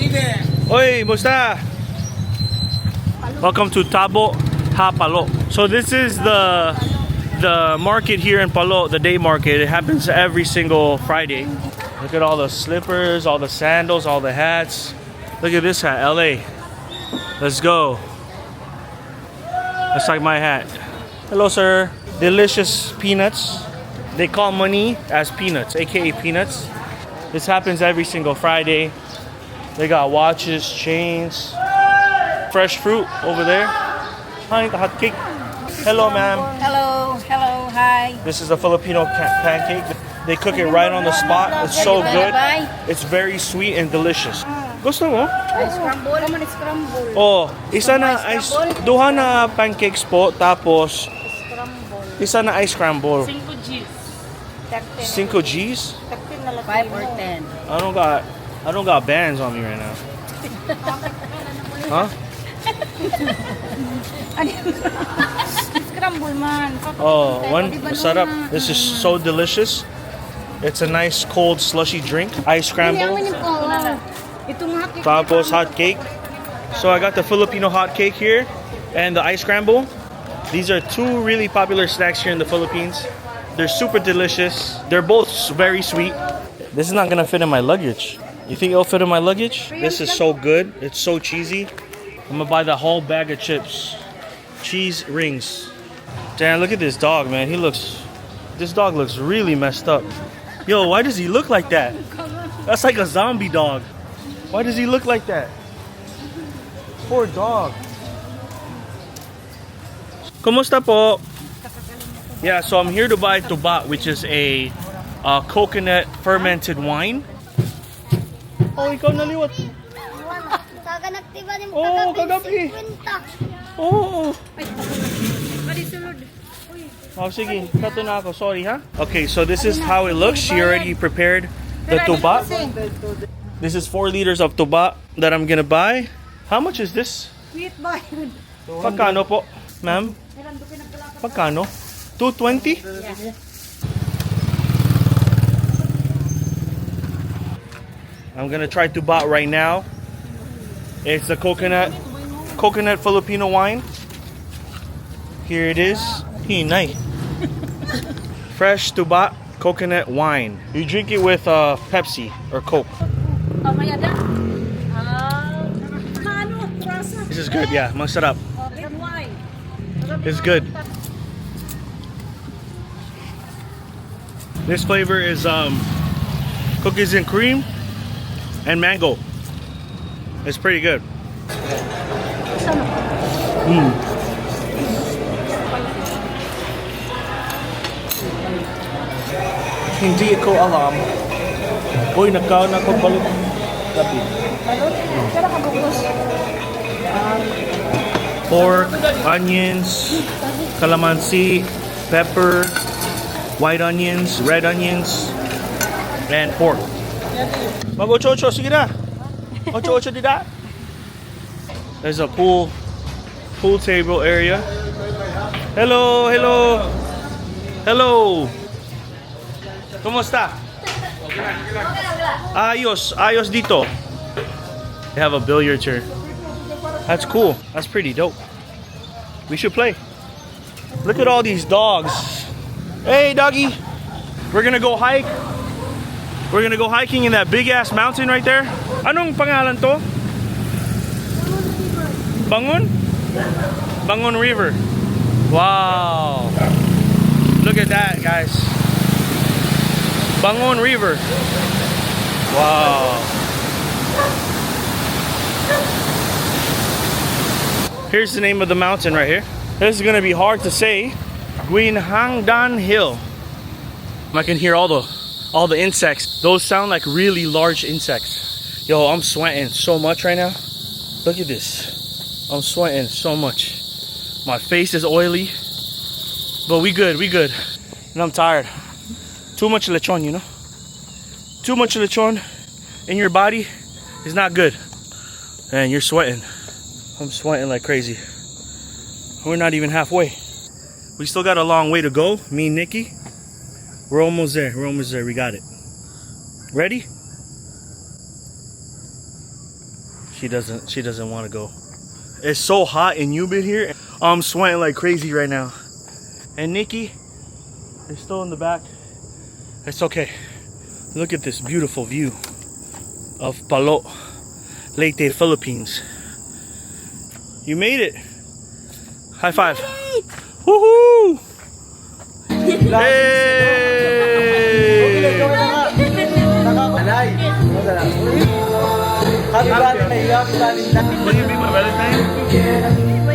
Oi, musta? Welcome to Palo. So this is the market here in Palo, the day market. It happens every single Friday. Look at all the slippers, all the sandals, all the hats. Look at this hat, LA. Let's go. That's like my hat. Hello, sir. Delicious peanuts. They call money as peanuts, aka peanuts. This happens every single Friday. They got watches, chains, fresh fruit over there. Hi, the hot cake. Hello, ma'am. Hello, hi. This is a Filipino pancake. They cook it right on the spot. It's so good. It's very sweet and delicious. Gusto mo? Ice scramble. Naman scramble. Oh, isa na ice, duha na pancakes po, tapos isa na ice scramble. 5 G's. 5 G's? 5 or 10. I don't got bands on me right now. Huh? Scramble man. Oh, one sarap. This is so delicious. It's a nice cold slushy drink. Ice scramble. Tapos hot cake. So I got the Filipino hot cake here and the ice scramble. These are two really popular snacks here in the Philippines. They're super delicious. They're both very sweet. This is not gonna fit in my luggage. You think it'll fit in my luggage? This is so good. It's so cheesy. I'm gonna buy the whole bag of chips. Cheese rings. Damn, look at this dog, man. This dog looks really messed up. Yo, why does he look like that? That's like a zombie dog. Why does he look like that? Poor dog. Kumusta po? Yeah, so I'm here to buy tuba, which is a coconut fermented wine. Oh, ikaw naliwat. Oh, kagabi. Oh. Oh, sige. Kato na ako. Sorry, ha? Okay, so this is how it looks. She already prepared the tuba. This is 4 liters of tuba that I'm gonna buy. How much is this? Pagkano po, ma'am? Pagkano? 220? Yeah. I'm gonna try tuba right now. It's the coconut Filipino wine. Here it is. Hinay. Fresh tuba coconut wine. You drink it with Pepsi or Coke. This is good, yeah. Masarap. It's good. This flavor is cookies and cream and mango. It's pretty good. Hindi ko alam. Uy, nagkaon ako balut. Gabi. Pork, onions, calamansi, pepper, white onions, red onions, and pork. Mag-ocho-ocho, sige na. Ocho-ocho dida. There's a pool table area. Hello. Kumusta? Ayos dito. They have a billiards here. That's cool. That's pretty dope. We should play. Look at all these dogs. Hey, doggy. We're gonna go hike. We're gonna go hiking in that big ass mountain right there. Anong pangalan to? Bangon River. Wow. Look at that, guys. Bangon River. Wow. Here's the name of the mountain right here. This is gonna be hard to say. Guinhangdan Hill. I can hear all the insects. Those sound like really large insects. Yo, I'm sweating so much right now. Look at this. I'm sweating so much. My face is oily. But we good. And I'm tired. Too much lechon, you know? Too much lechon in your body is not good. And you're sweating. I'm sweating like crazy. We're not even halfway. We still got a long way to go, me and Nikki. We're almost there. We got it. Ready? She doesn't want to go. It's so hot and humid here. I'm sweating like crazy right now. And Nikki is still in the back. It's okay. Look at this beautiful view of Palo, Leyte, Philippines. You made it. High five. Woohoo! Happy Valentine's. Will you be my Valentine?